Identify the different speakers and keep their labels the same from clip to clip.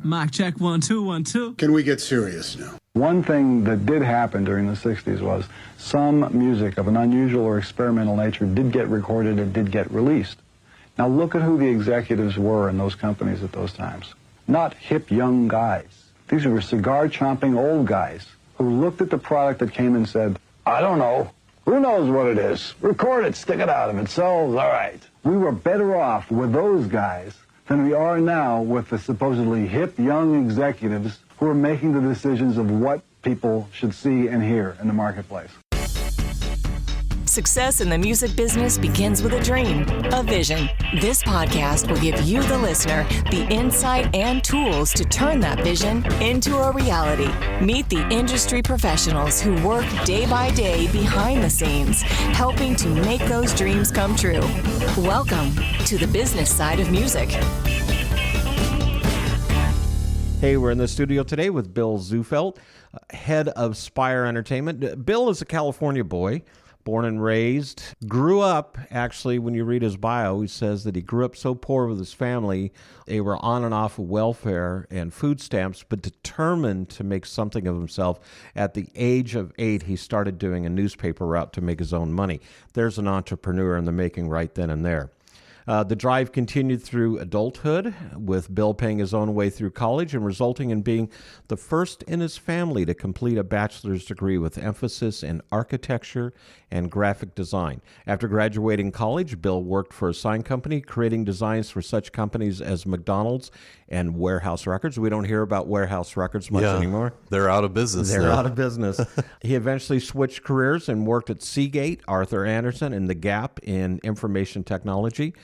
Speaker 1: Mic check, 1 2 1 2.
Speaker 2: Can we get serious now?
Speaker 3: One thing that did happen during the 60s was some music of an unusual or experimental nature did get recorded and did get released. Now look at who the executives were in those companies at those times. Not hip young guys. These were cigar-chomping old guys who looked at the product that came and said, I don't know. Who knows what it is? Record it, stick it out. If it sells, all right. We were better off with those guys than we are now with the supposedly hip young executives who are making the decisions of what people should see and hear in the marketplace.
Speaker 4: Success in the music business begins with a dream, a vision. This podcast will give you, the listener, the insight and tools to turn that vision into a reality. Meet the industry professionals who work day by day behind the scenes, helping to make those dreams come true. Welcome to the business side of music.
Speaker 5: Hey, we're in the studio today with Bill Zufelt, head of Spire Entertainment. Bill is a California boy, born and raised, grew up, actually, when you read his bio, he says that he grew up so poor with his family, they were on and off of welfare and food stamps, but determined to make something of himself. At the age of 8, he started doing a newspaper route to make his own money. There's an entrepreneur in the making right then and there. The drive continued through adulthood, with Bill paying his own way through college and resulting in being the first in his family to complete a bachelor's degree with emphasis in architecture and graphic design. After graduating college, Bill worked for a sign company, creating designs for such companies as McDonald's and Warehouse Records. We don't hear about Warehouse Records much anymore.
Speaker 6: They're out of business.
Speaker 5: They're out of business. He eventually switched careers and worked at Seagate, Arthur Andersen, and The Gap in information technology.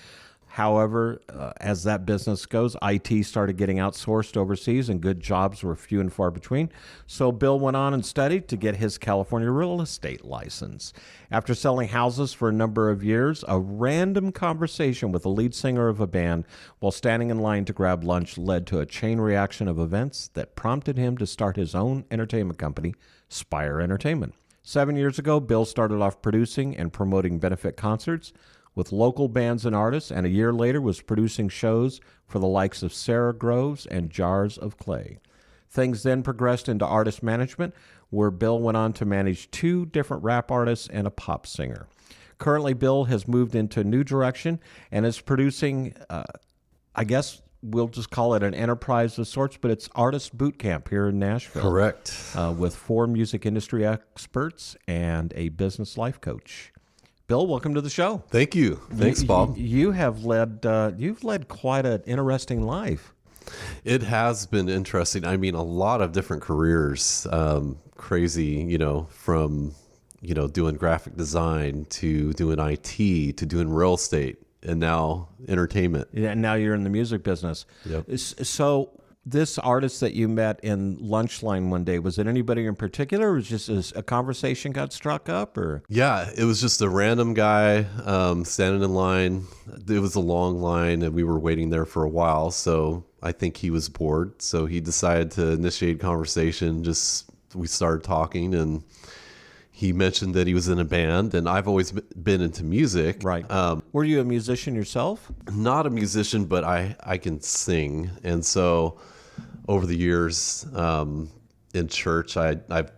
Speaker 5: However, as that business goes, IT started getting outsourced overseas and good jobs were few and far between. So Bill went on and studied to get his California real estate license. After selling houses for a number of years, a random conversation with the lead singer of a band while standing in line to grab lunch led to a chain reaction of events that prompted him to start his own entertainment company, Spire Entertainment. 7 years ago, Bill started off producing and promoting benefit concerts with local bands and artists, and a year later was producing shows for the likes of Sarah Groves and Jars of Clay. Things then progressed into artist management, where Bill went on to manage 2 different rap artists and a pop singer. Currently, Bill has moved into a new direction and is producing, I guess we'll just call it an enterprise of sorts, but it's Artist Boot Camp here in Nashville.
Speaker 6: Correct.
Speaker 5: With 4 music industry experts and a business life coach. Bill, welcome to the show.
Speaker 6: Thank you. Thanks, Bob.
Speaker 5: You have led you've led quite an interesting life.
Speaker 6: It has been interesting. I mean, a lot of different careers. Crazy, from doing graphic design to doing IT to doing real estate and now entertainment.
Speaker 5: Yeah, and now you're in the music business.
Speaker 6: Yep.
Speaker 5: So this artist that you met in lunch line one day, was it anybody in particular, or was it just a conversation got struck up? Or
Speaker 6: Yeah, it was just a random guy standing in line. It was a long line, and we were waiting there for a while, so I think he was bored. So he decided to initiate conversation. We started talking, and he mentioned that he was in a band, and I've always been into music.
Speaker 5: Right. Were you a musician yourself?
Speaker 6: Not a musician, but I can sing, and so over the years in church, I've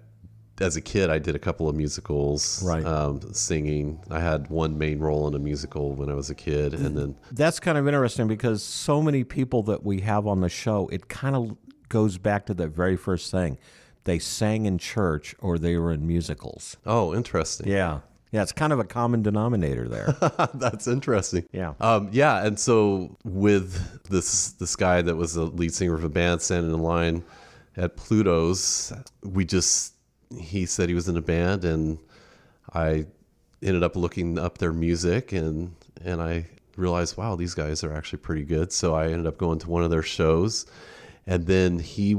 Speaker 6: as a kid, I did a couple of musicals,
Speaker 5: right.
Speaker 6: Singing. I had one main role in a musical when I was a kid, and then
Speaker 5: that's kind of interesting because so many people that we have on the show, it kind of goes back to that very first thing. They sang in church or they were in musicals.
Speaker 6: Oh, interesting.
Speaker 5: Yeah. Yeah, it's kind of a common denominator there.
Speaker 6: That's interesting.
Speaker 5: Yeah.
Speaker 6: And so with this guy that was the lead singer of a band standing in line at Pluto's, he said he was in a band, and I ended up looking up their music, and I realized, wow, these guys are actually pretty good. So I ended up going to one of their shows. And then he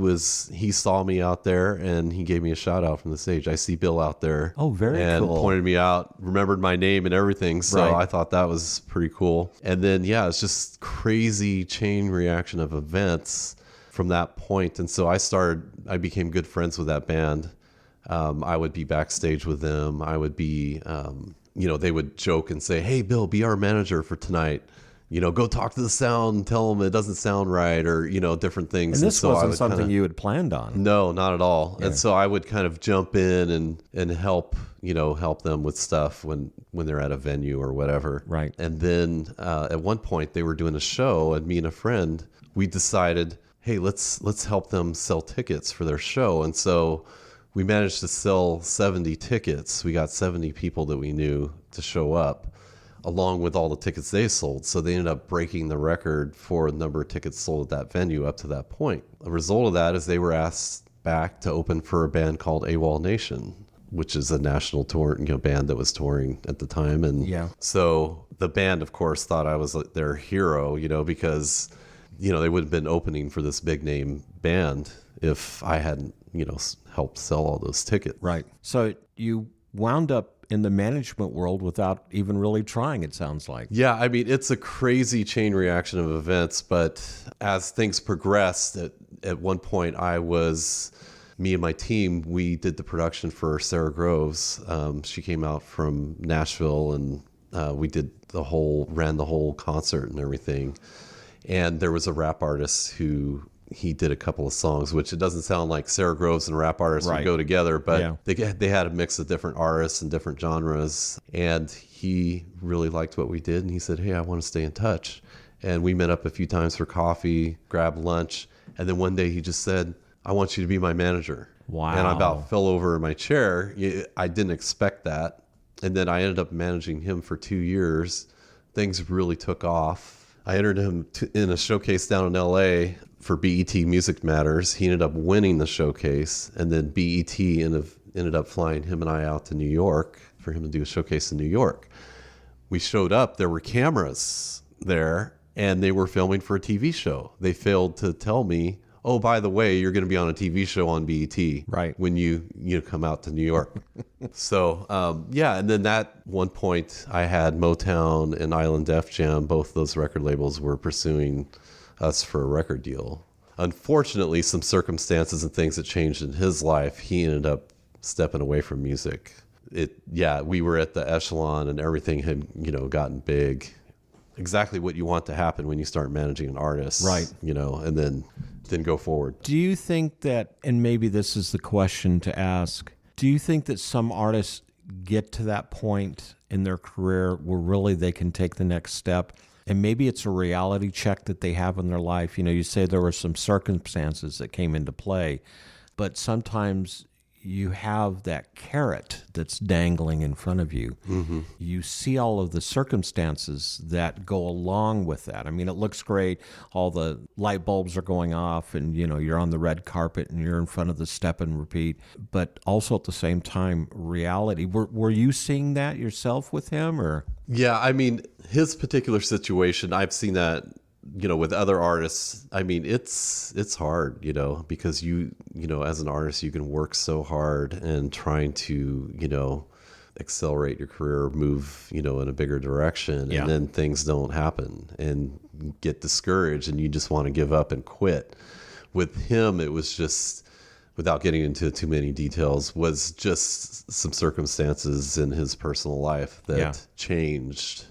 Speaker 6: saw me out there, and he gave me a shout out from the stage. I see Bill out there.
Speaker 5: Oh, very cool.
Speaker 6: And pointed me out, remembered my name and everything. So
Speaker 5: right.
Speaker 6: I thought that was pretty cool. And then, it's just crazy chain reaction of events from that point. And so I became good friends with that band. I would be backstage with them. I would be, they would joke and say, "Hey, Bill, be our manager for tonight." go talk to the sound, tell them it doesn't sound right, or, different things.
Speaker 5: And this
Speaker 6: so
Speaker 5: wasn't something you had planned on.
Speaker 6: No, not at all.
Speaker 5: Yeah.
Speaker 6: And so I would kind of jump in and help, help them with stuff when they're at a venue or whatever.
Speaker 5: Right.
Speaker 6: And then at one point they were doing a show, and me and a friend, we decided, hey, let's help them sell tickets for their show. And so we managed to sell 70 tickets. We got 70 people that we knew to show up, along with all the tickets they sold. So they ended up breaking the record for the number of tickets sold at that venue up to that point. The result of that is they were asked back to open for a band called AWOL Nation, which is a national tour, band that was touring at the time. And so the band, of course, thought I was their hero, because, they would have been opening for this big name band if I hadn't, helped sell all those tickets.
Speaker 5: Right. So you wound up in the management world without even really trying, it sounds like.
Speaker 6: Yeah, I mean, it's a crazy chain reaction of events, but as things progressed, at one point me and my team, we did the production for Sarah Groves. She came out from Nashville, and we ran the whole concert and everything. And there was a rap artist who he did a couple of songs, which it doesn't sound like Sarah Groves and rap artists would go together, but they had a mix of different artists and different genres. And he really liked what we did, and he said, hey, I want to stay in touch. And we met up a few times for coffee, grabbed lunch, and then one day he just said, I want you to be my manager.
Speaker 5: Wow.
Speaker 6: And I about fell over in my chair. I didn't expect that. And then I ended up managing him for 2 years. Things really took off. I entered him in a showcase down in LA for BET Music Matters. He ended up winning the showcase, and then BET ended up flying him and I out to New York for him to do a showcase in New York. We showed up, there were cameras there, and they were filming for a TV show. They failed to tell me, oh, by the way, you're going to be on a TV show on BET when you come out to New York. So, and then at one point I had Motown and Island Def Jam. Both those record labels were pursuing us for a record deal. Unfortunately, some circumstances and things that changed in his life, he ended up stepping away from music. We were at the echelon and everything had, gotten big. Exactly what you want to happen when you start managing an artist. Right. And then go forward.
Speaker 5: Do you think that, and maybe this is the question to ask, do you think that some artists get to that point in their career where really they can take the next step, and maybe it's a reality check that they have in their life? You say there were some circumstances that came into play, but sometimes you have that carrot that's dangling in front of you. Mm-hmm. You see all of the circumstances that go along with that. I mean, it looks great. All the light bulbs are going off, and you're on the red carpet and you're in front of the step and repeat. But also at the same time, reality. Were you seeing that yourself with him, or? Yeah,
Speaker 6: I mean, his particular situation, I've seen that with other artists. I mean, it's hard, because as an artist, you can work so hard and trying to, accelerate your career, move, in a bigger direction, and then things don't happen and get discouraged and you just want to give up and quit. With him, it was just, without getting into too many details, was just some circumstances in his personal life that changed.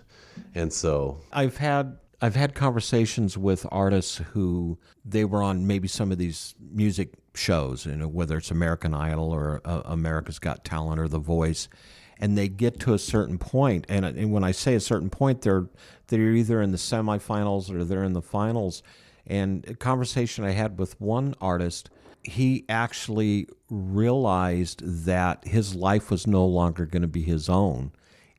Speaker 6: And so I've had conversations with artists who they were on maybe some of these music shows, whether it's American Idol or America's Got Talent or The Voice, and they get to a certain point, and when I say a certain point, they're either in the semifinals or they're in the finals. And a conversation I had with one artist, he actually realized that his life was no longer going to be his own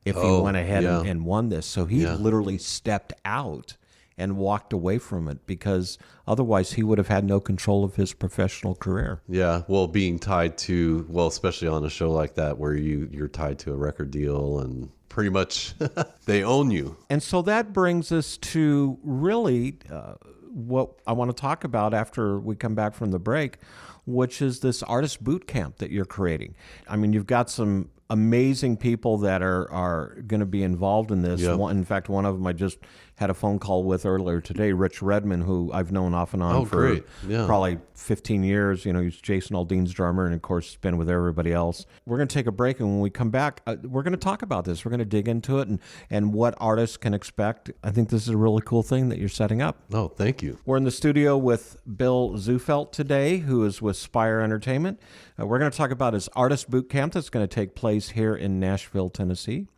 Speaker 6: if he went ahead and won this. So he literally stepped out and walked away from it, because otherwise he would have had no control of his professional career. Yeah, well, being tied to, especially on a show like that where you're tied to a record deal and pretty much they own you. And so that brings us to really what I want to talk about after we come back from the break, which is this artist boot camp that you're creating. I mean, you've got some
Speaker 5: amazing people that are going to be involved in this.
Speaker 6: Yep.
Speaker 5: In fact, one of them I just had a phone call with earlier today, Rich Redman, who I've known off and on for
Speaker 6: great. Yeah.
Speaker 5: probably 15 years. You know, he's Jason Aldean's drummer, and of course, been with everybody else. We're going to take a break, and when we come back, we're going to talk about this. We're going to dig into it and what artists can expect. I think this is a really cool thing that you're setting up.
Speaker 6: Oh, thank you.
Speaker 5: We're in the studio with Bill Zufelt today, who is with Spire Entertainment. We're going to talk about his artist boot camp that's going to take place here in Nashville, Tennessee.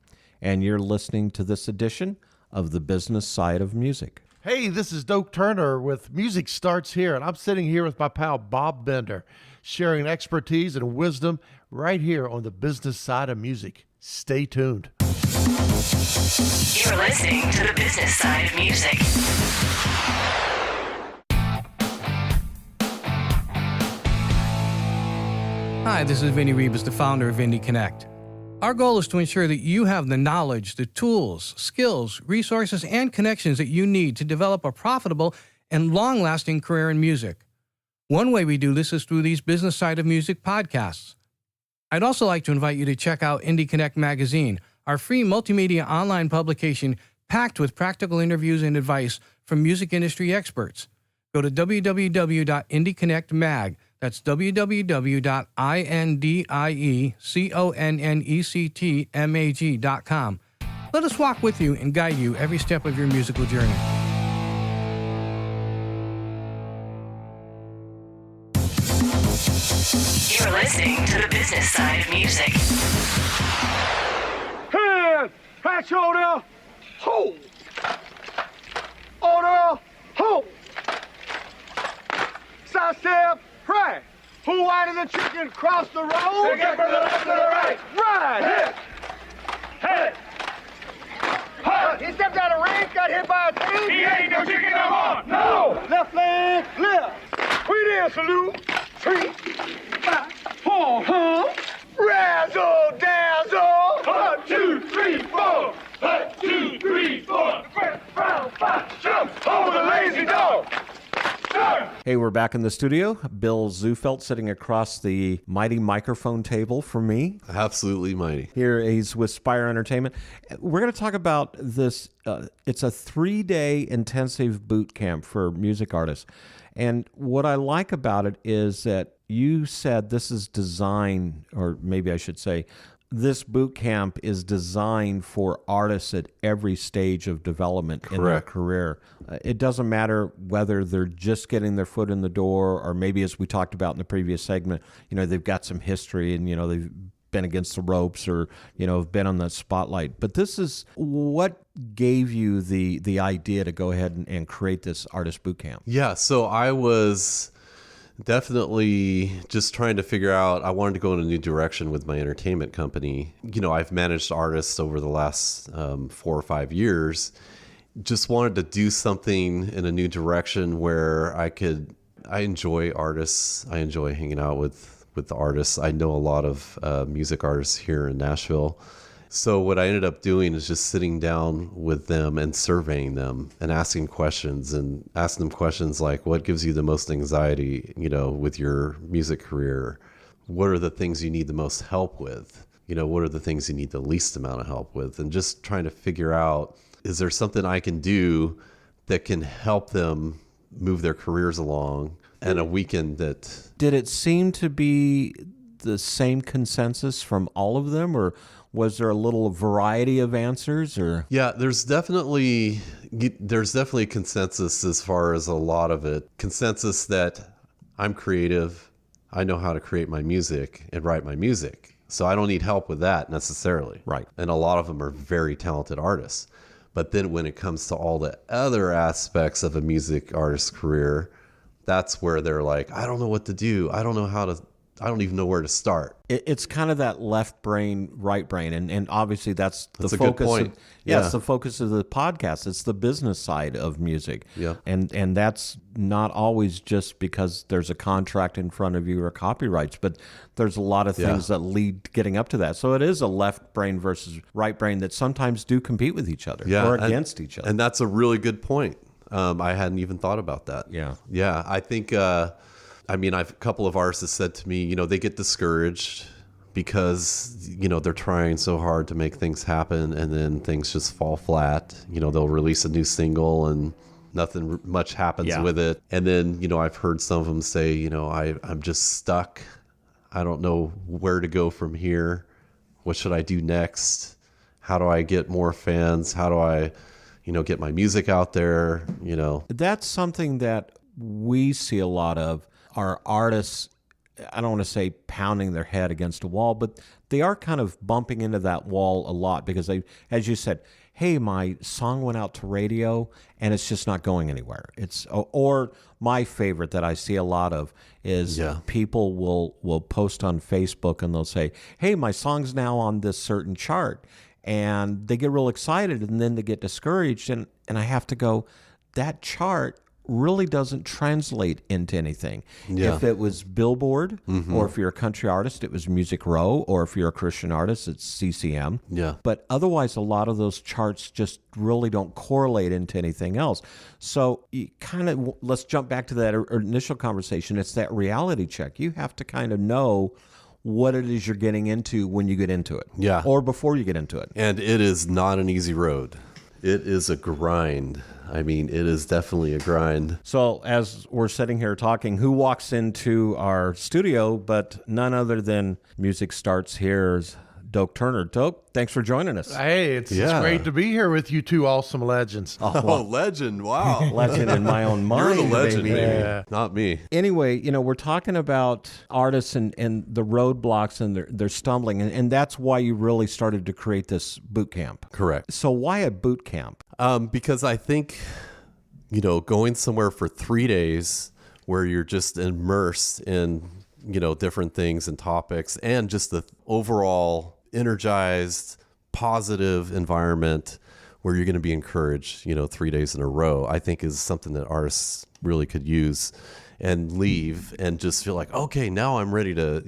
Speaker 5: And you're listening to this edition of The Business Side of Music.
Speaker 2: Hey, this is Doak Turner with Music Starts Here, and I'm sitting here with my pal Bob Bender, sharing expertise and wisdom right here on the business side of music. Stay tuned.
Speaker 4: You're listening to The Business Side of Music.
Speaker 7: Hi, this is Vinny Ribas, the founder of Indie Connect. Our goal is to ensure that you have the knowledge, the tools, skills, resources, and connections that you need to develop a profitable and long-lasting career in music. One way we do this is through these Business Side of Music podcasts. I'd also like to invite you to check out Indie Connect magazine, our free multimedia online publication packed with practical interviews and advice from music industry experts. Go to www.indieconnectmag.com. That's www.indieconnectmag.com. Let us walk with you and guide you every step of your musical journey.
Speaker 4: You're listening to The Business Side of Music.
Speaker 8: Hand, patch order, hold. Order, hold. Side step, right. Who white the chicken cross the road? Take it from the left to the right. Right. Hit. Hit. Hut. He stepped out of ring, got hit by a team. He ain't no chicken no more. No. Left leg, left. We there, salute. 3, 5, 4, razzle dazzle. 1, 2, 3, 4. 1, 2, 3, 4. Round 5, jump over the lazy dog.
Speaker 5: Hey, we're back in the studio. Bill Zufelt sitting across the mighty microphone table from me.
Speaker 6: Absolutely mighty.
Speaker 5: Here he's with Spire Entertainment. We're going to talk about this. It's a 3-day intensive boot camp for music artists. And what I like about it is that you said this is designed, or maybe I should say, this boot camp is designed for artists at every stage of development in their career. It doesn't matter whether they're just getting their foot in the door, or maybe, as we talked about in the previous segment, you know, they've got some history and, you know, they've been against the ropes, or, you know, have been on the spotlight. But this is what gave you the idea to go ahead and create this artist boot camp.
Speaker 6: Yeah, so I was definitely just trying to figure out, I wanted to go in a new direction with my entertainment company. You know, I've managed artists over the last 4 or 5 years. Just wanted to do something in a new direction where I enjoy artists. I enjoy hanging out with the artists. I know a lot of music artists here in Nashville. So what I ended up doing is just sitting down with them and surveying them and asking them questions like, what gives you the most anxiety, you know, with your music career? What are the things you need the most help with? You know, what are the things you need the least amount of help with? And just trying to figure out, is there something I can do that can help them move their careers along? And a weekend that...
Speaker 5: Did it seem to be the same consensus from all of them, or was there a little variety of answers? Or
Speaker 6: yeah, there's definitely consensus as far as a lot of it. Consensus that I'm creative, I know how to create my music and write my music, so I don't need help with that necessarily.
Speaker 5: Right.
Speaker 6: And a lot of them are very talented artists. But then when it comes to all the other aspects of a music artist's career, that's where they're like, I don't know what to do. I don't even know where to start.
Speaker 5: It's kind of that left brain, right brain. And obviously that's the
Speaker 6: a
Speaker 5: focus.
Speaker 6: good point.
Speaker 5: It's the focus of the podcast. It's the business side of music.
Speaker 6: Yeah.
Speaker 5: And that's not always just because there's a contract in front of you or copyrights, but there's a lot of things that lead to getting up to that. So it is a left brain versus right brain that sometimes do compete with each other or against each other.
Speaker 6: And that's a really good point. I hadn't even thought about that.
Speaker 5: Yeah.
Speaker 6: I think, a couple of artists have said to me, you know, they get discouraged because, they're trying so hard to make things happen, and then things just fall flat. They'll release a new single and nothing much happens with it. And then, I've heard some of them say, I'm just stuck. I don't know where to go from here. What should I do next? How do I get more fans? How do I, get my music out there?
Speaker 5: That's something that we see a lot of. Our artists, I don't want to say pounding their head against a wall, but they are kind of bumping into that wall a lot because they, as you said, hey, my song went out to radio and it's just not going anywhere. Or my favorite that I see a lot of is people will post on Facebook and they'll say, hey, my song's now on this certain chart. And they get real excited and then they get discouraged. And I have to go, that chart really doesn't translate into anything.
Speaker 6: Yeah.
Speaker 5: If it was Billboard, or if you're a country artist, it was Music Row, or if you're a Christian artist, it's CCM.
Speaker 6: Yeah.
Speaker 5: But otherwise, a lot of those charts just really don't correlate into anything else. So you kind of, let's jump back to that initial conversation. It's that reality check. You have to kind of know what it is you're getting into when you get into it.
Speaker 6: Yeah.
Speaker 5: Or before you get into it.
Speaker 6: And it is not an easy road. It is a grind. I mean, it is definitely a grind.
Speaker 5: So as we're sitting here talking, who walks into our studio but none other than Music Starts Here's Doak Turner. Doak, thanks for joining us.
Speaker 2: Hey, it's great to be here with you two awesome legends.
Speaker 6: Oh, legend. Wow.
Speaker 5: Legend in my own mind.
Speaker 6: You're the legend,
Speaker 5: baby.
Speaker 6: baby.
Speaker 2: Yeah.
Speaker 6: Not me.
Speaker 5: Anyway, we're talking about artists and the roadblocks and they're stumbling. And that's why you really started to create this boot camp.
Speaker 6: Correct.
Speaker 5: So why a boot camp?
Speaker 6: Because I think, going somewhere for 3 days where you're just immersed in, different things and topics and just the overall energized, positive environment where you're going to be encouraged, 3 days in a row, I think is something that artists really could use and leave and just feel like, okay, now I'm ready to,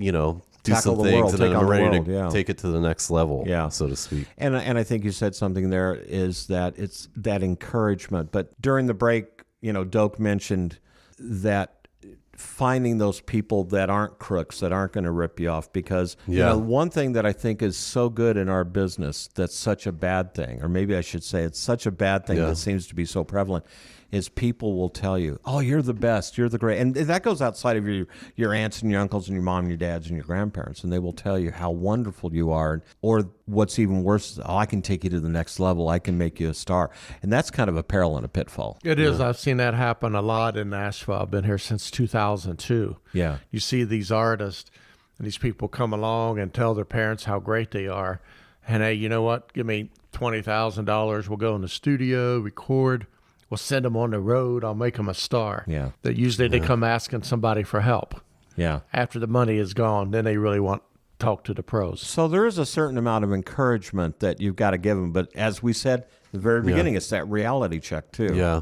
Speaker 6: do
Speaker 5: Tackle
Speaker 6: some
Speaker 5: the
Speaker 6: things
Speaker 5: world,
Speaker 6: and
Speaker 5: take
Speaker 6: I'm
Speaker 5: on the
Speaker 6: ready
Speaker 5: world,
Speaker 6: to take it to the next level, so to speak.
Speaker 5: And I think you said something there is that it's that encouragement. But during the break, Doak mentioned that finding those people that aren't crooks, that aren't going to rip you off, because one thing that I think is so good in our business that's such a bad thing, or maybe I should say it's such a bad thing that seems to be so prevalent, is people will tell you, oh, you're the best, you're the great. And that goes outside of your aunts and your uncles and your mom and your dads and your grandparents, and they will tell you how wonderful you are. Or what's even worse, oh, I can take you to the next level, I can make you a star. And that's kind of a peril and a pitfall.
Speaker 2: It is. I've seen that happen a lot in Nashville. I've been here since 2002.
Speaker 5: Yeah.
Speaker 2: You see these artists and these people come along and tell their parents how great they are. And hey, you know what? Give me $20,000. We'll go in the studio, record. We'll send them on the road. I'll make them a star.
Speaker 5: Yeah.
Speaker 2: That usually they come asking somebody for help.
Speaker 5: Yeah.
Speaker 2: After the money is gone, then they really want to talk to the pros.
Speaker 5: So there is a certain amount of encouragement that you've got to give them. But as we said at the very beginning, it's that reality check too.
Speaker 6: Yeah.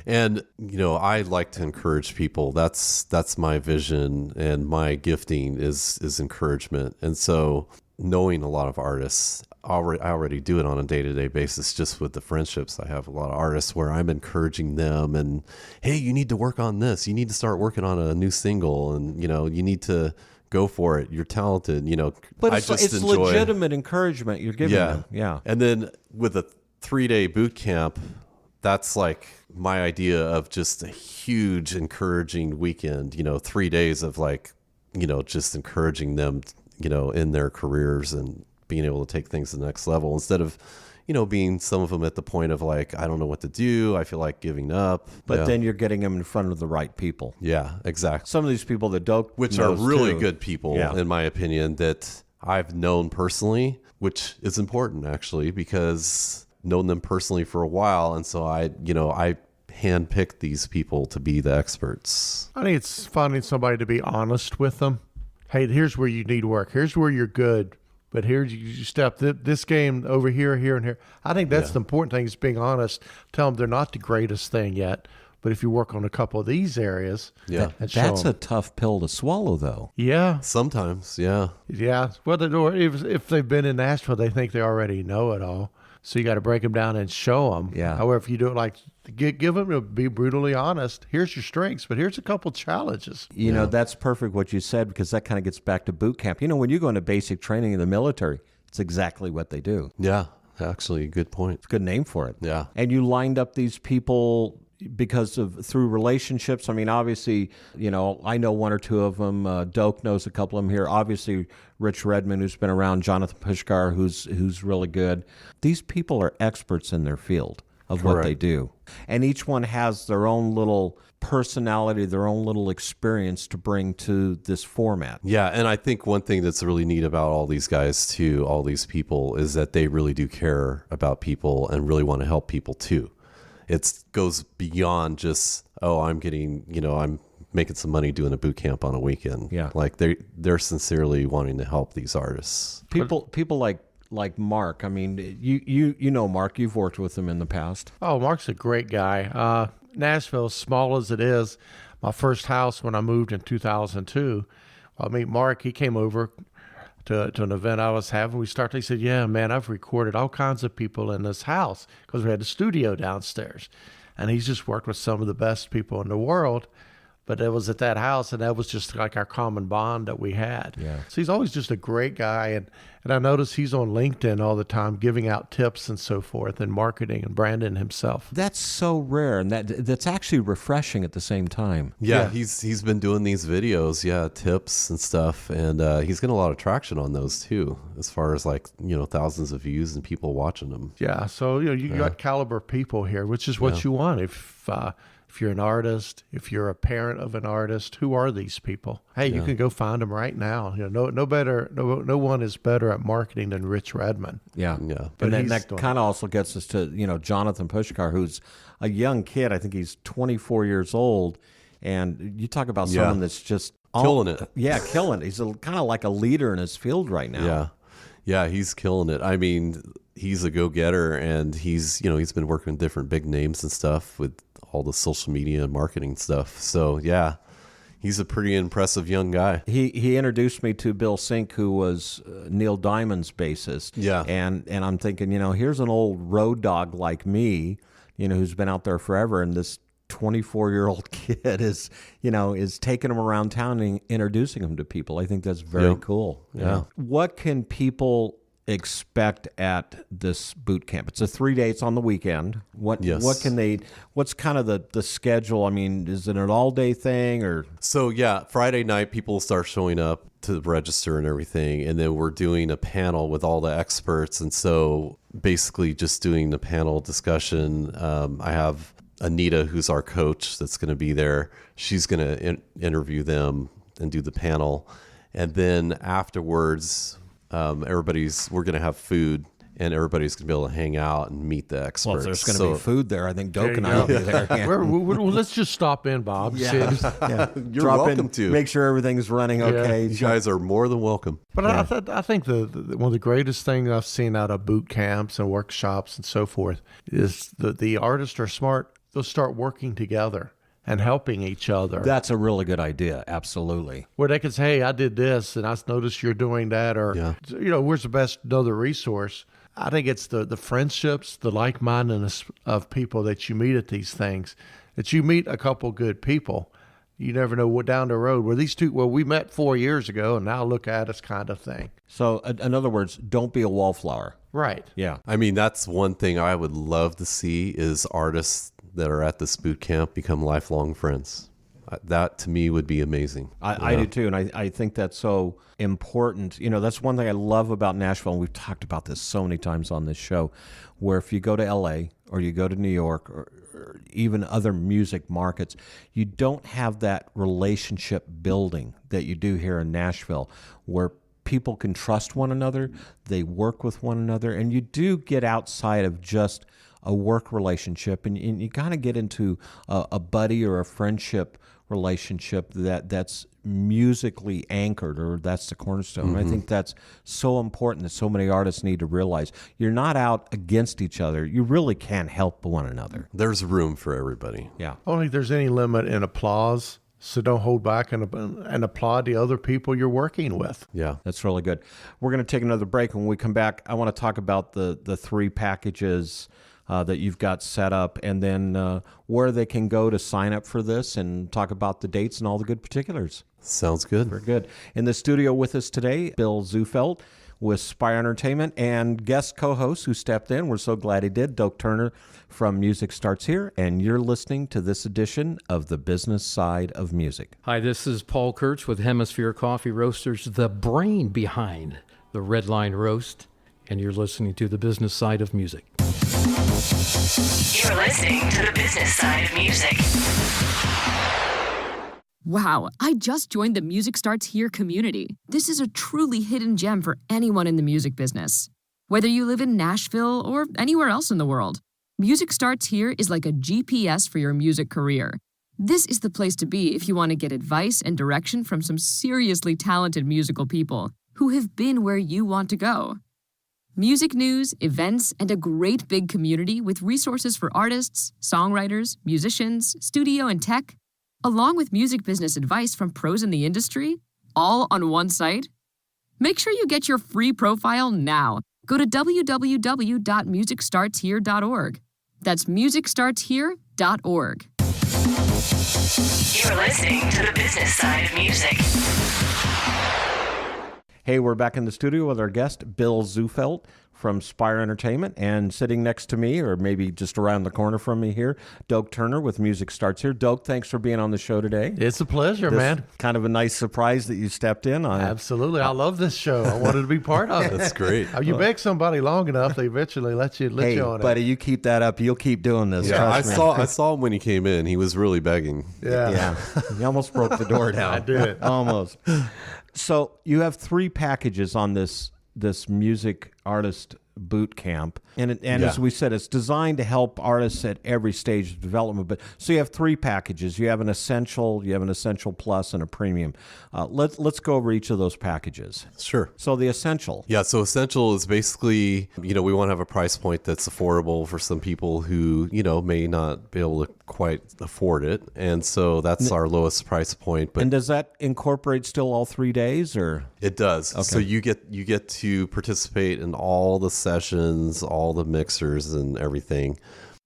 Speaker 6: And, I like to encourage people. That's my vision, and my gifting is encouragement. And so knowing a lot of artists, I already do it on a day-to-day basis just with the friendships. I have a lot of artists where I'm encouraging them and, hey, you need to work on this. You need to start working on a new single, and, you need to go for it. You're talented,
Speaker 5: But
Speaker 6: I
Speaker 5: it's
Speaker 6: just enjoy
Speaker 5: legitimate encouragement you're giving them. Yeah.
Speaker 6: And then with a 3-day boot camp, that's like my idea of just a huge encouraging weekend, 3 days of like, just encouraging them, in their careers and being able to take things to the next level instead of, being some of them at the point of like, I don't know what to do. I feel like giving up.
Speaker 5: But then you're getting them in front of the right people.
Speaker 6: Yeah, exactly.
Speaker 5: Some of these people that don't,
Speaker 6: Which are really
Speaker 5: too.
Speaker 6: good people,
Speaker 5: Yeah.
Speaker 6: in my opinion, that I've known personally, which is important actually, because known them personally for a while. And so I handpicked these people to be the experts.
Speaker 2: I think it's finding somebody to be honest with them. Hey, here's where you need work. Here's where you're good. But here's you step this game over here, here, and here. I think that's the important thing is being honest. Tell them they're not the greatest thing yet. But if you work on a couple of these areas, and show
Speaker 5: That's
Speaker 2: them.
Speaker 5: a tough pill to swallow, though.
Speaker 2: Yeah.
Speaker 6: Sometimes, yeah.
Speaker 2: Yeah. Well, if they've been in Nashville, they think they already know it all. So you got to break them down and show them.
Speaker 5: Yeah.
Speaker 2: However, if you do it like, give them, to be brutally honest, here's your strengths, but here's a couple challenges.
Speaker 5: You know, that's perfect what you said, because that kind of gets back to boot camp. You know, when you go into basic training in the military, it's exactly what they do.
Speaker 6: Yeah, actually, good point.
Speaker 5: It's a good name for it.
Speaker 6: Yeah.
Speaker 5: And you lined up these people through relationships. I mean, obviously, you know, I know one or two of them. Doak knows a couple of them here. Obviously, Rich Redmond, who's been around, Jonathan Pushkar, who's really good. These people are experts in their field of what they do. And each one has their own little personality, their own little experience to bring to this format.
Speaker 6: Yeah, and I think one thing that's really neat about all these guys too, all these people, is that they really do care about people and really want to help people too. It goes beyond just, I'm making some money doing a boot camp on a weekend.
Speaker 5: Yeah.
Speaker 6: Like they're sincerely wanting to help these artists.
Speaker 5: People like Mark. I mean, you know Mark. You've worked with him in the past.
Speaker 2: Oh, Mark's a great guy. Nashville, small as it is, my first house when I moved in 2002, I meet Mark. He came over to an event I was having. He said, yeah, man, I've recorded all kinds of people in this house, because we had a studio downstairs. And he's just worked with some of the best people in the world. But it was at that house, and that was just like our common bond that we had.
Speaker 5: Yeah.
Speaker 2: So he's always just a great guy. And I notice he's on LinkedIn all the time, giving out tips and so forth, and marketing and branding himself.
Speaker 5: That's so rare, and that's actually refreshing at the same time.
Speaker 6: Yeah, he's been doing these videos, tips and stuff, and he's getting a lot of traction on those too, as far as thousands of views and people watching them.
Speaker 2: Yeah, so you got caliber people here, which is what you want. If you're an artist, if you're a parent of an artist, who are these people? Hey, you can go find them right now. No one is better at marketing than Rich Redmond.
Speaker 5: Yeah.
Speaker 2: But
Speaker 5: And that kind of also gets us to, Jonathan Pushkar, who's a young kid. I think he's 24 years old. And you talk about someone that's just
Speaker 6: killing it.
Speaker 5: Yeah, killing it. He's kind of like a leader in his field right now.
Speaker 6: Yeah, he's killing it. I mean, he's a go-getter, and he's been working with different big names and stuff with all the social media and marketing stuff. So yeah, he's a pretty impressive young guy.
Speaker 5: He introduced me to Bill Sink, who was Neil Diamond's bassist.
Speaker 6: Yeah.
Speaker 5: And I'm thinking, here's an old road dog like me, who's been out there forever, and this 24-year-old kid is taking him around town and introducing him to people. I think that's very cool.
Speaker 6: Yeah.
Speaker 5: What can people expect at this boot camp? It's a 3 days on the weekend. What's kind of the schedule? I mean, is it an all-day thing or?
Speaker 6: So Friday night people start showing up to register and everything, and then we're doing a panel with all the experts, and so basically just doing the panel discussion. I have Anita, who's our coach, that's going to be there. She's going to interview them and do the panel, and then afterwards we're going to have food, and everybody's going to be able to hang out and meet the experts.
Speaker 5: Well, if there's going to be food there, I think Doak and I will be there. Yeah.
Speaker 2: Well, let's just stop in, Bob.
Speaker 6: You're welcome to.
Speaker 5: Make sure everything's running okay.
Speaker 6: You guys are more than welcome.
Speaker 2: But I think the one of the greatest things I've seen out of boot camps and workshops and so forth is the artists are smart. They'll start working together and helping each other.
Speaker 5: That's a really good idea. Absolutely.
Speaker 2: Where they can say, hey, I did this, and I noticed you're doing that, or, where's the best another resource? I think it's the friendships, the like-mindedness of people that you meet at these things, that you meet a couple good people. You never know what down the road where these two, we met 4 years ago, and now look at us kind of thing.
Speaker 5: So in other words, don't be a wallflower.
Speaker 2: Right.
Speaker 5: Yeah.
Speaker 6: I mean, that's one thing I would love to see is artists that are at this boot camp become lifelong friends. That to me would be amazing.
Speaker 5: I do too, and I think that's so important. That's one thing I love about Nashville, and we've talked about this so many times on this show, where if you go to LA or you go to New York or even other music markets, you don't have that relationship building that you do here in Nashville, where people can trust one another, they work with one another, and you do get outside of just a work relationship, and you kind of get into a buddy or a friendship relationship that's musically anchored, or that's the cornerstone. Mm-hmm. I think that's so important that so many artists need to realize. You're not out against each other. You really can help one another.
Speaker 6: There's room for everybody.
Speaker 5: Yeah.
Speaker 2: I don't think there's any limit in applause. So don't hold back and applaud the other people you're working with.
Speaker 6: Yeah.
Speaker 5: That's really good. We're going to take another break. When we come back, I want to talk about the 3 packages that you've got set up, and then where they can go to sign up for this, and talk about the dates and all the good particulars.
Speaker 6: Sounds good.
Speaker 5: Very good. In the studio with us today, Bill Zufelt with Spire Entertainment, and guest co-host who stepped in. We're so glad he did, Doak Turner from Music Starts Here, and you're listening to this edition of The Business Side of Music.
Speaker 9: Hi, this is Paul Kurtz with Hemisphere Coffee Roasters, the brain behind the Red Line Roast, and you're listening to The Business Side of Music.
Speaker 4: You're listening to The Business Side of Music.
Speaker 10: Wow, I just joined the Music Starts Here community. This is a truly hidden gem for anyone in the music business. Whether you live in Nashville or anywhere else in the world, Music Starts Here is like a GPS for your music career. This is the place to be if you want to get advice and direction from some seriously talented musical people who have been where you want to go. Music news, events, and a great big community with resources for artists, songwriters, musicians, studio and tech, along with music business advice from pros in the industry, all on one site? Make sure you get your free profile now. Go to www.musicstartshere.org. That's musicstartshere.org.
Speaker 4: You're listening to The Business Side of Music.
Speaker 5: Hey, we're back in the studio with our guest, Bill Zufelt from Spire Entertainment, and sitting next to me, or maybe just around the corner from me here, Doak Turner with Music Starts Here. Doak, thanks for being on the show today.
Speaker 2: It's a pleasure, man.
Speaker 5: Kind of a nice surprise that you stepped in on.
Speaker 2: Absolutely. I love this show. I wanted to be part of it.
Speaker 6: That's great.
Speaker 2: You beg somebody long enough, they eventually let you
Speaker 5: Hey,
Speaker 2: on
Speaker 5: buddy,
Speaker 2: it.
Speaker 5: you keep that up. You'll keep doing this.
Speaker 6: Yeah, I
Speaker 5: trust me.
Speaker 6: saw him when he came in. He was really begging.
Speaker 2: Yeah.
Speaker 5: You almost broke the door down.
Speaker 2: I did.
Speaker 5: Almost. So you have 3 packages on this music artist boot camp, and as we said, it's designed to help artists at every stage of development. But so you have 3 packages. You have an essential, plus, and a premium. Let's go over each of those packages.
Speaker 6: Sure.
Speaker 5: So the essential.
Speaker 6: Yeah, so essential is basically, we want to have a price point that's affordable for some people who, may not be able to quite afford it. And so that's our lowest price point. But
Speaker 5: And does that incorporate still all 3 days, or?
Speaker 6: It does. Okay. So you get to participate in all the sessions, all the mixers and everything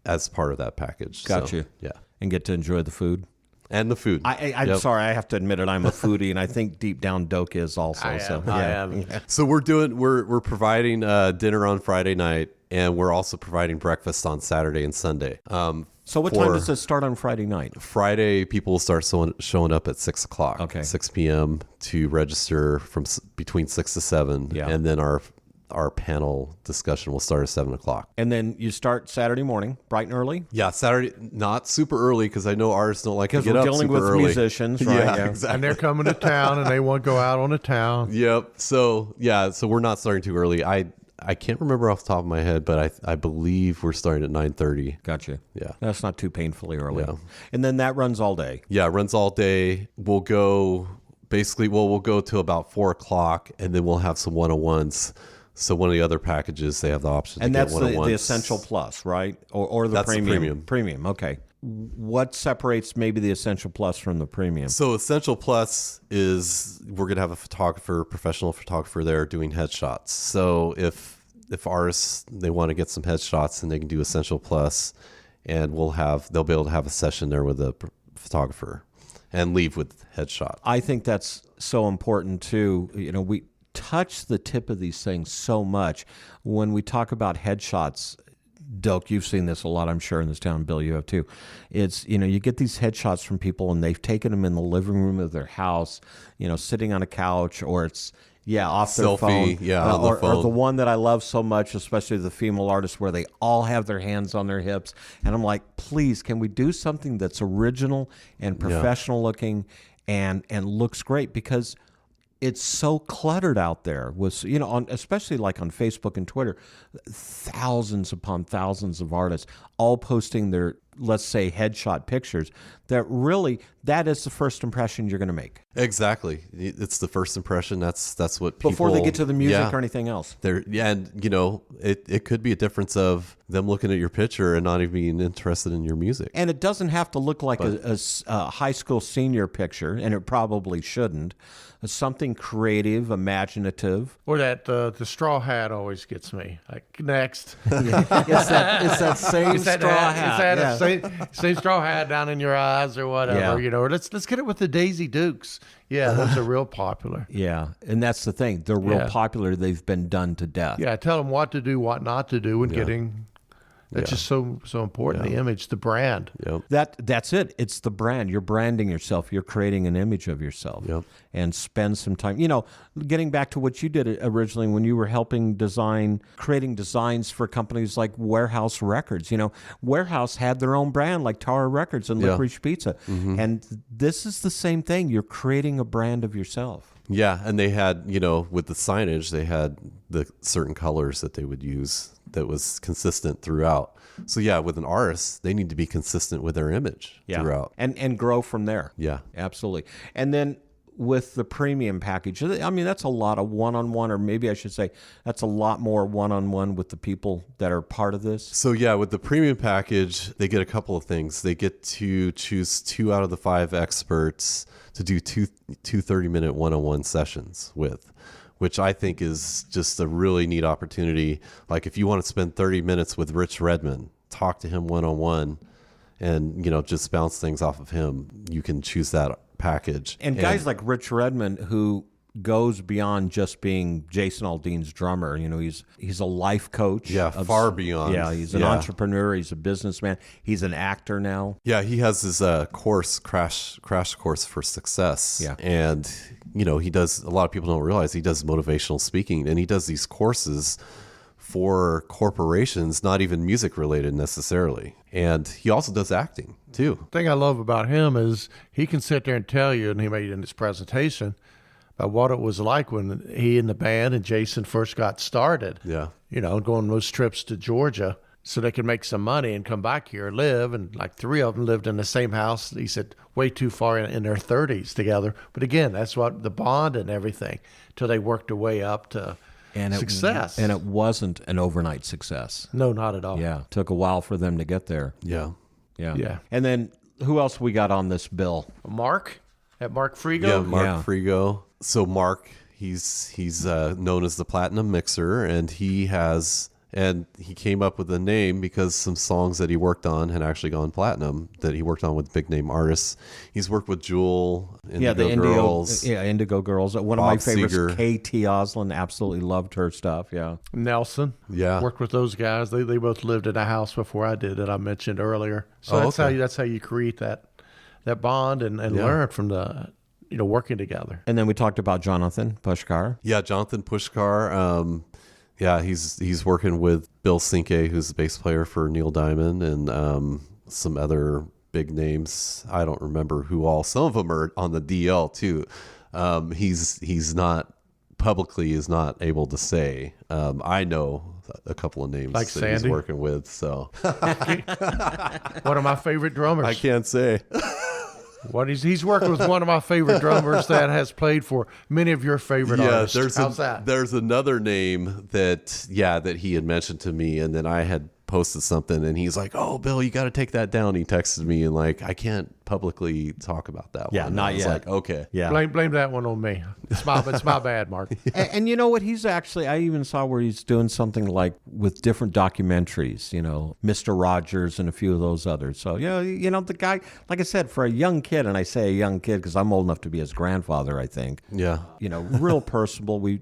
Speaker 6: as part of that package.
Speaker 5: Got you.
Speaker 6: Yeah.
Speaker 5: And get to enjoy the food.
Speaker 6: And the food.
Speaker 5: I'm sorry, I have to admit it. I'm a foodie, and I think deep down Doak is also.
Speaker 2: I am.
Speaker 6: So we're providing dinner on Friday night, and we're also providing breakfast on Saturday and Sunday.
Speaker 5: So what time does it start on Friday night?
Speaker 6: Friday, people will start showing up at 6 o'clock.
Speaker 5: Okay.
Speaker 6: 6 p.m. to register from between 6 to 7.
Speaker 5: Yeah.
Speaker 6: And then our panel discussion will start at 7 o'clock.
Speaker 5: And then you start Saturday morning, bright and early?
Speaker 6: Yeah, Saturday, not super early, because I know artists don't like to get
Speaker 5: we're
Speaker 6: up
Speaker 5: dealing
Speaker 6: super
Speaker 5: with
Speaker 6: early.
Speaker 5: musicians, right?
Speaker 6: Yeah, exactly.
Speaker 2: And they're coming to town, and they want to go out on the town.
Speaker 6: Yep. So we're not starting too early. I can't remember off the top of my head, but I believe we're starting at 9:30.
Speaker 5: Gotcha.
Speaker 6: Yeah.
Speaker 5: That's not too painfully early.
Speaker 6: Yeah.
Speaker 5: And then that runs all day.
Speaker 6: Yeah, it runs all day. We'll go to about 4 o'clock, and then we'll have some one-on-ones. So one of the other packages, they have the option
Speaker 5: And
Speaker 6: to
Speaker 5: that's
Speaker 6: get one-on-ones.
Speaker 5: the Essential Plus, right? Or the
Speaker 6: That's the
Speaker 5: premium.
Speaker 6: premium.
Speaker 5: Okay. What separates maybe the Essential Plus from the premium?
Speaker 6: So Essential Plus is we're going to have a professional photographer there doing headshots. So if artists, they want to get some headshots, then they can do Essential Plus, and they'll be able to have a session there with a photographer and leave with headshot.
Speaker 5: I think that's so important too. We touch the tip of these things so much when we talk about headshots. Doak, you've seen this a lot, I'm sure, in this town. Bill, you have too. It's, you get these headshots from people, and they've taken them in the living room of their house, sitting on a couch, or it's, off their phone.
Speaker 6: On the phone.
Speaker 5: Or the one that I love so much, especially the female artists, where they all have their hands on their hips. And I'm like, please, can we do something that's original and professional looking and looks great? Because it's so cluttered out there with, especially like on Facebook and Twitter, thousands upon thousands of artists all posting their let's say, headshot pictures, that really, that is the first impression you're going to make.
Speaker 6: Exactly. It's the first impression. That's what people...
Speaker 5: Before they get to the music or anything else.
Speaker 6: And, it could be a difference of them looking at your picture and not even being interested in your music.
Speaker 5: And it doesn't have to look like a high school senior picture, and it probably shouldn't. Something creative, imaginative.
Speaker 2: Or that the straw hat always gets me. Like, next.
Speaker 5: It's that same straw hat.
Speaker 2: Same straw hat down in your eyes or whatever, Or let's get it with the Daisy Dukes. Yeah, those are real popular.
Speaker 5: Yeah, and that's the thing. They're real popular. They've been done to death.
Speaker 2: Yeah, tell them what to do, what not to do, and getting... That's just so important, the image, the brand.
Speaker 6: Yep.
Speaker 5: That's it. It's the brand. You're branding yourself. You're creating an image of yourself.
Speaker 6: Yep.
Speaker 5: And spend some time. Getting back to what you did originally when you were helping creating designs for companies like Warehouse Records. Warehouse had their own brand like Tara Records and Licorice Pizza. Mm-hmm. And this is the same thing. You're creating a brand of yourself.
Speaker 6: Yeah, and they had, with the signage, they had the certain colors that they would use that was consistent throughout. So yeah, with an artist, they need to be consistent with their image throughout.
Speaker 5: And grow from there.
Speaker 6: Yeah.
Speaker 5: Absolutely. And then with the premium package, I mean, that's a lot of one-on-one, or maybe I should say that's a lot more one-on-one with the people that are part of this.
Speaker 6: So yeah, with the premium package, they get a couple of things. They get to choose 2 out of the 5 experts to do two 30-minute one-on-one sessions with, which I think is just a really neat opportunity. Like if you want to spend 30 minutes with Rich Redmond, talk to him one-on-one and, just bounce things off of him, you can choose that package.
Speaker 5: And guys like Rich Redmond, who goes beyond just being Jason Aldean's drummer. He's a life coach.
Speaker 6: Yeah, far beyond.
Speaker 5: Yeah, he's an entrepreneur. He's a businessman. He's an actor now.
Speaker 6: Yeah, he has his crash course for success.
Speaker 5: Yeah.
Speaker 6: And, he does, a lot of people don't realize he does motivational speaking, and he does these courses for corporations, not even music related necessarily. And he also does acting too.
Speaker 2: The thing I love about him is he can sit there and tell you, and he made it in his presentation, about what it was like when he and the band and Jason first got started.
Speaker 6: Yeah.
Speaker 2: Going those trips to Georgia so they could make some money and come back here and live. And like 3 of them lived in the same house. He said way too far in their 30s together. But again, that's what the bond and everything till they worked their way up to success.
Speaker 5: And it wasn't an overnight success.
Speaker 2: No, not at all.
Speaker 5: Yeah. It took a while for them to get there.
Speaker 6: Yeah.
Speaker 5: Yeah. And then who else we got on this bill?
Speaker 2: Mark Frigo.
Speaker 6: Yeah, Mark Frigo. So Mark, he's known as the Platinum Mixer, and he came up with a name because some songs that he worked on had actually gone platinum, that he worked on with big name artists. He's worked with Jewel, Indigo Girls.
Speaker 5: Indigo Girls. One
Speaker 6: Bob
Speaker 5: of my favorites,
Speaker 6: Seger.
Speaker 5: K.T. Oslin. Absolutely loved her stuff. Yeah.
Speaker 2: Nelson.
Speaker 6: Yeah.
Speaker 2: Worked with those guys. They both lived in a house before I did that I mentioned earlier. So that's how you create that bond and learn from the working together.
Speaker 5: And then we talked about Jonathan Pushkar.
Speaker 6: Yeah, Jonathan Pushkar. He's working with Bill Sinke, who's the bass player for Neil Diamond, and some other big names. I don't remember who all. Some of them are on the DL too. He's not publicly is not able to say. I know a couple of names
Speaker 2: like
Speaker 6: that
Speaker 2: Sandy?
Speaker 6: He's working with. So
Speaker 2: one of my favorite drummers.
Speaker 6: I can't say.
Speaker 2: He's working with one of my favorite drummers that has played for many of your favorite artists. How's that?
Speaker 6: There's another name that he had mentioned to me, and then I had posted something, and he's like, "Oh, Bill, you got to take that down." He texted me, and like, I can't publicly talk about that one.
Speaker 5: Not
Speaker 6: I was
Speaker 5: yet.
Speaker 6: like, okay.
Speaker 5: Yeah.
Speaker 2: Blame that one on me. It's my bad, Mark.
Speaker 5: And you know what? He's actually, I even saw where he's doing something like with different documentaries, Mr. Rogers and a few of those others. So, the guy, like I said, for a young kid, and I say a young kid because I'm old enough to be his grandfather, I think.
Speaker 6: Yeah.
Speaker 5: Real personable. We,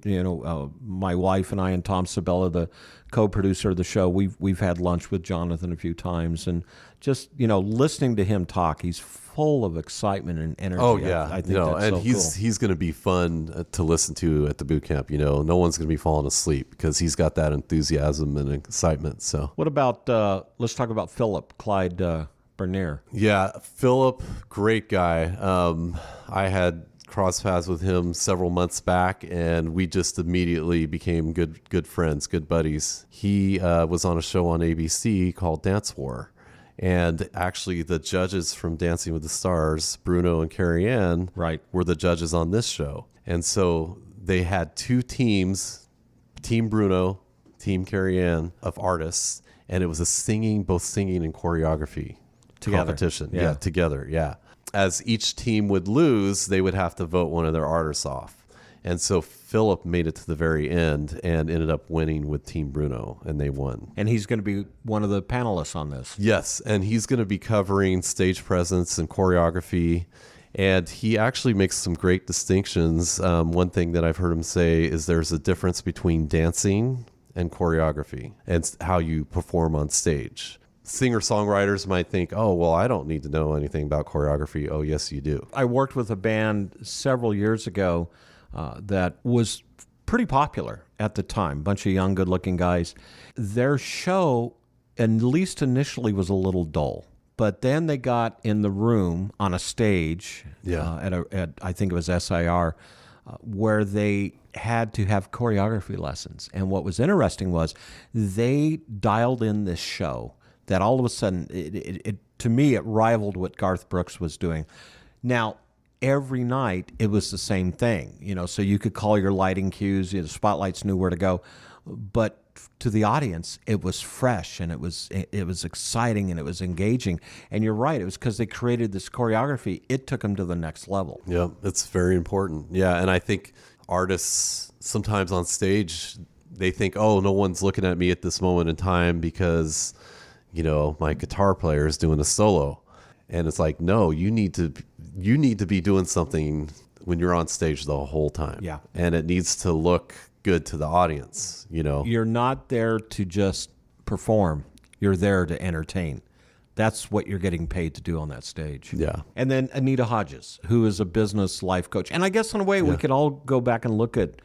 Speaker 5: my wife and I and Tom Sabella, the co-producer of the show, we've had lunch with Jonathan a few times, and just listening to him talk, he's full of excitement and energy.
Speaker 6: Oh yeah,
Speaker 5: I think that's
Speaker 6: and
Speaker 5: so
Speaker 6: he's going to be fun to listen to at the boot camp. No one's going to be falling asleep because he's got that enthusiasm and excitement. So
Speaker 5: what about let's talk about Philip Clyde Bernier.
Speaker 6: Yeah, Philip, great guy. I had crossed paths with him several months back, and we just immediately became good friends, good buddies. He was on a show on ABC called Dance War, And actually, the judges from Dancing with the Stars, Bruno and Carrie Ann, were the judges on this show. And so they had two teams, Team Bruno, Team Carrie Ann, of artists, and it was both singing and choreography competition. Yeah, together, yeah. As each team would lose, they would have to vote one of their artists off. And so Philip made it to the very end and ended up winning with Team Bruno, and they won.
Speaker 5: And he's going to be one of the panelists on this.
Speaker 6: Yes, and he's going to be covering stage presence and choreography, and he actually makes some great distinctions. One thing that I've heard him say is there's a difference between dancing and choreography and how you perform on stage. Singer-songwriters might think, oh, well, I don't need to know anything about choreography. Oh, yes, you do.
Speaker 5: I worked with a band several years ago that was pretty popular at the time. Bunch of young, good-looking guys. Their show, at least initially, was a little dull. But then they got in the room on a stage at I think it was SIR, where they had to have choreography lessons. And what was interesting was they dialed in this show that all of a sudden, to me, it rivaled what Garth Brooks was doing. Now, every night it was the same thing, so you could call your lighting cues, the spotlights knew where to go, but to the audience it was fresh and it was exciting and it was engaging. And you're right, it was because they created this choreography. It took them to the next level.
Speaker 6: Yeah, it's very important. Yeah, and I think artists sometimes on stage, they think, oh, no one's looking at me at this moment in time because my guitar player is doing a solo. And it's like, no, you need to be doing something when you're on stage the whole time.
Speaker 5: Yeah.
Speaker 6: And it needs to look good to the audience,
Speaker 5: You're not there to just perform. You're there to entertain. That's what you're getting paid to do on that stage.
Speaker 6: Yeah.
Speaker 5: And then Anita Hodges, who is a business life coach. And I guess in a way we could all go back and look at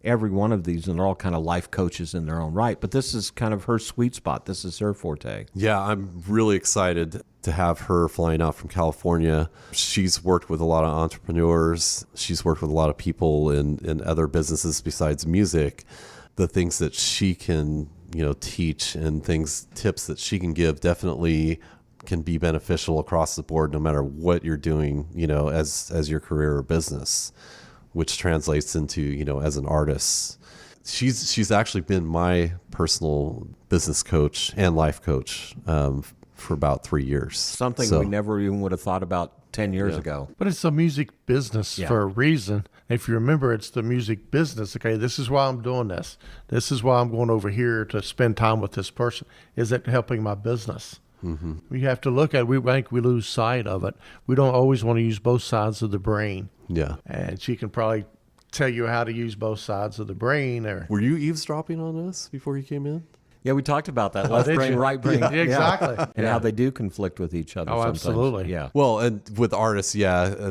Speaker 5: every one of these, and they're all kind of life coaches in their own right. But this is kind of her sweet spot. This is her forte.
Speaker 6: Yeah, I'm really excited to have her flying out from California. She's worked with a lot of entrepreneurs. She's worked with a lot of people in other businesses besides music. The things that she can, teach and tips that she can give definitely can be beneficial across the board no matter what you're doing, as your career or business, which translates into, as an artist. She's actually been my personal business coach and life coach for about 3 years.
Speaker 5: Something we never even would have thought about 10 years ago.
Speaker 2: But it's a music business for a reason. If you remember, it's the music business. Okay, this is why I'm doing this. This is why I'm going over here to spend time with this person. Is it helping my business? Mm-hmm. We have to look at it. We think we lose sight of it. We don't always want to use both sides of the brain.
Speaker 6: Yeah.
Speaker 2: And she can probably tell you how to use both sides of the brain.
Speaker 6: Were you eavesdropping on us before you came in?
Speaker 5: Yeah, we talked about that. Left brain, right brain.
Speaker 2: Yeah, exactly.
Speaker 5: And how they do conflict with each other sometimes.
Speaker 2: Absolutely.
Speaker 5: Yeah.
Speaker 6: Well, and with artists,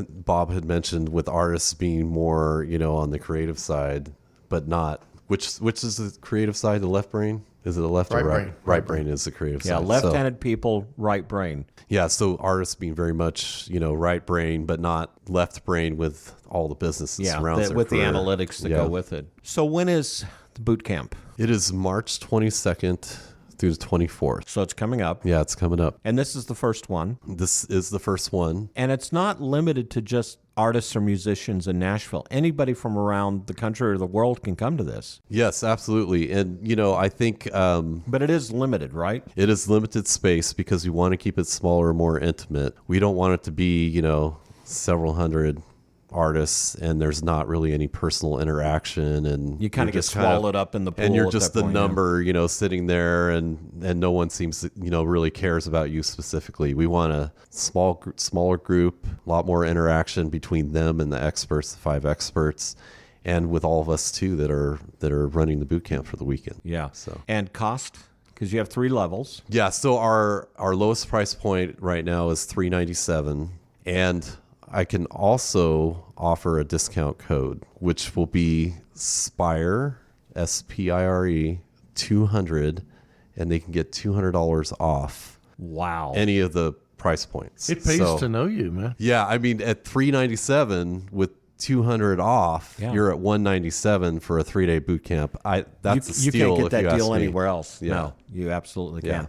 Speaker 6: Bob had mentioned with artists being more, on the creative side, but not. Which is the creative side, the left brain? Is it the left or right?
Speaker 2: Brain.
Speaker 6: Right brain is the creative side.
Speaker 5: Yeah, left-handed people, right brain.
Speaker 6: Yeah, so artists being very much, right brain, but not left brain with all the business that surrounds
Speaker 5: with
Speaker 6: their career.
Speaker 5: the analytics that go with it. So when is the boot camp?
Speaker 6: It is March 22nd through the 24th.
Speaker 5: So it's coming up.
Speaker 6: Yeah, it's coming up.
Speaker 5: And this is the first one.
Speaker 6: This is the first one.
Speaker 5: And it's not limited to just artists or musicians in Nashville. Anybody from around the country or the world can come to this.
Speaker 6: Yes, absolutely. And, I think...
Speaker 5: but it is limited, right?
Speaker 6: It is limited space because we want to keep it smaller, more intimate. We don't want it to be, several hundred artists and there's not really any personal interaction, and
Speaker 5: you kind of get swallowed up in the pool,
Speaker 6: and you're just the number, sitting there, and no one seems to, really cares about you specifically. We want a smaller group, a lot more interaction between them and the experts, the 5 experts, and with all of us too that are running the boot camp for the weekend.
Speaker 5: Yeah. So and cost, because you have 3 levels.
Speaker 6: Yeah. So our lowest price point right now is $397, and I can also offer a discount code, which will be SPIRE, SPIRE 200, and they can get $200 off.
Speaker 5: Wow.
Speaker 6: Any of the price points.
Speaker 2: It pays to know you, man.
Speaker 6: Yeah, I mean, at $397 with $200 off, you're at $197 for a 3-day boot camp. That's a steal.
Speaker 5: You can't get that deal
Speaker 6: me.
Speaker 5: anywhere else.
Speaker 6: Yeah.
Speaker 5: No, you absolutely can.
Speaker 6: Yeah.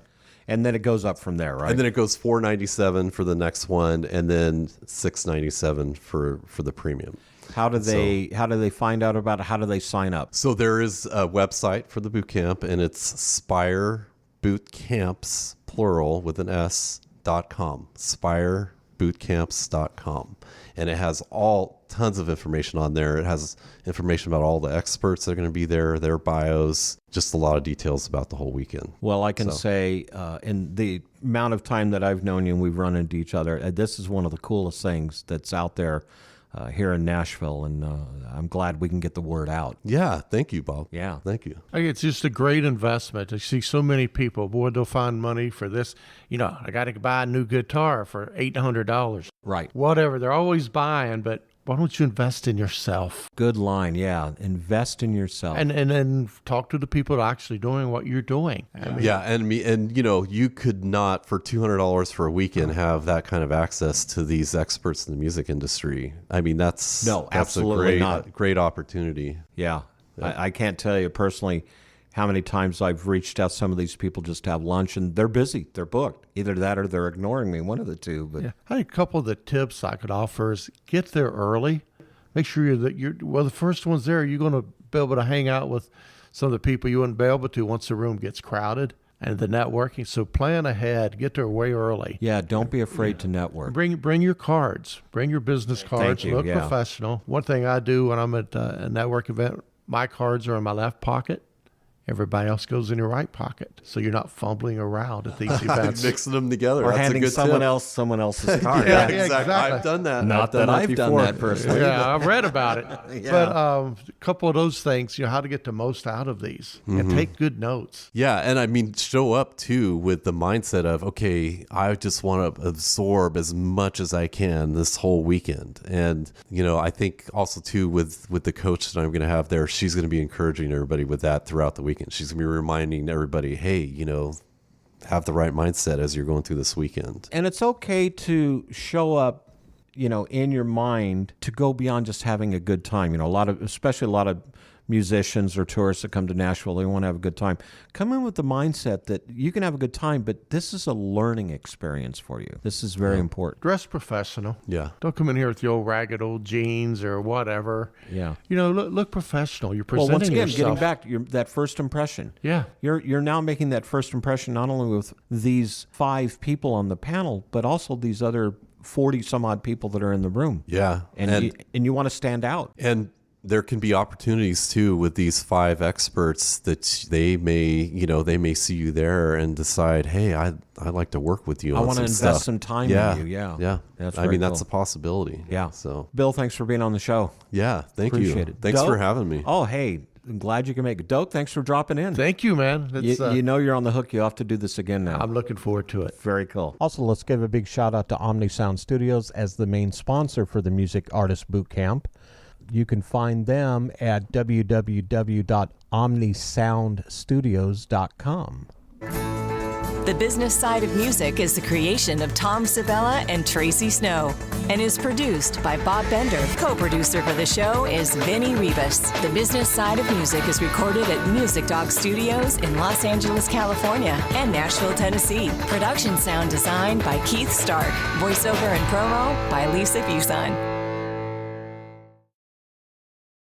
Speaker 5: And then it goes up from there, right?
Speaker 6: And then it goes $497 for the next one, and then $697 for the premium.
Speaker 5: How do they find out about it? How do they sign up?
Speaker 6: So there is a website for the boot camp, and it's SpireBootCamps, plural with an S.com. SpireBootCamps.com. And it has tons of information on there. It has information about all the experts that are going to be there, their bios, just a lot of details about the whole weekend.
Speaker 5: Well, I can say in the amount of time that I've known you and we've run into each other, this is one of the coolest things that's out there here in Nashville, and I'm glad we can get the word out.
Speaker 6: Yeah, thank you, Bob.
Speaker 5: Yeah.
Speaker 6: Thank you.
Speaker 2: I think it's just a great investment. I see so many people, boy, they'll find money for this. I got to buy a new guitar for $800.
Speaker 5: Right.
Speaker 2: Whatever. They're always buying, but why don't you invest in yourself?
Speaker 5: Good line, yeah. Invest in yourself.
Speaker 2: And then talk to the people that are actually doing what you're doing.
Speaker 6: You could not, for $200 for a weekend, have that kind of access to these experts in the music industry. I mean, that's
Speaker 5: absolutely
Speaker 6: a great opportunity.
Speaker 5: Yeah. I can't tell you personally how many times I've reached out to some of these people just to have lunch, and they're busy. They're booked. Either that or they're ignoring me, one of the two. But
Speaker 2: I think a couple of the tips I could offer is get there early. Make sure you're the first ones there. You're going to be able to hang out with some of the people you wouldn't be able to once the room gets crowded, and the networking. So plan ahead. Get there way early.
Speaker 5: Yeah, don't be afraid to network.
Speaker 2: Bring your cards. Bring your business cards.
Speaker 5: Thank you,
Speaker 2: Look professional. One thing I do when I'm at a network event, my cards are in my left pocket. Everybody else goes in your right pocket, so you're not fumbling around at these events.
Speaker 6: Mixing them together.
Speaker 5: Or
Speaker 6: That's
Speaker 5: handing
Speaker 6: a good
Speaker 5: someone
Speaker 6: tip.
Speaker 5: someone else's card.
Speaker 6: Yeah, exactly. I've done that.
Speaker 5: Not that I've done that personally.
Speaker 2: Yeah, I've read about it. Yeah. But a couple of those things, how to get the most out of these, and take good notes.
Speaker 6: Yeah, and I mean, show up too with the mindset of, okay, I just want to absorb as much as I can this whole weekend. And I think also too with the coach that I'm going to have there, she's going to be encouraging everybody with that throughout the weekend. She's going to be reminding everybody, hey, have the right mindset as you're going through this weekend.
Speaker 5: And it's okay to show up, in your mind, to go beyond just having a good time. Especially a lot of musicians or tourists that come to Nashville, they want to have a good time. Come in with the mindset that you can have a good time, but this is a learning experience for you. This is very important.
Speaker 2: Dress professional.
Speaker 6: Yeah.
Speaker 2: Don't come in here with your ragged old jeans or whatever.
Speaker 5: Yeah.
Speaker 2: Look professional. You're presenting
Speaker 5: once again,
Speaker 2: yourself.
Speaker 5: getting back that first impression.
Speaker 2: Yeah.
Speaker 5: You're now making that first impression not only with these 5 people on the panel, but also these other 40 some odd people that are in the room.
Speaker 6: Yeah.
Speaker 5: And you want to stand out.
Speaker 6: And there can be opportunities too with these 5 experts that they may see you there and decide, hey, I'd like to work with you.
Speaker 5: I
Speaker 6: want
Speaker 5: to invest some time in you. Yeah.
Speaker 6: That's a possibility.
Speaker 5: Yeah.
Speaker 6: So,
Speaker 5: Bill, thanks for being on the show.
Speaker 6: Yeah,
Speaker 5: Appreciate
Speaker 6: you.
Speaker 5: it.
Speaker 6: Thanks
Speaker 5: Doak?
Speaker 6: for having me.
Speaker 5: Oh, hey, I'm glad you can make it. Doak, thanks for dropping in.
Speaker 2: Thank you, man.
Speaker 5: You're on the hook. You have to do this again now.
Speaker 2: I'm looking forward to it.
Speaker 5: Very cool. Also, let's give a big shout out to Omni Sound Studios as the main sponsor for the Music Artist Boot Camp. You can find them at www.omnisoundstudios.com.
Speaker 4: The Business Side of Music is the creation of Tom Sabella and Traci Snow and is produced by Bob Bender. Co-producer for the show is Vinny Ribas. The Business Side of Music is recorded at Music Dog Studios in Los Angeles, California and Nashville, Tennessee. Production sound design by Keith Stark. Voiceover and promo by Lisa Busan.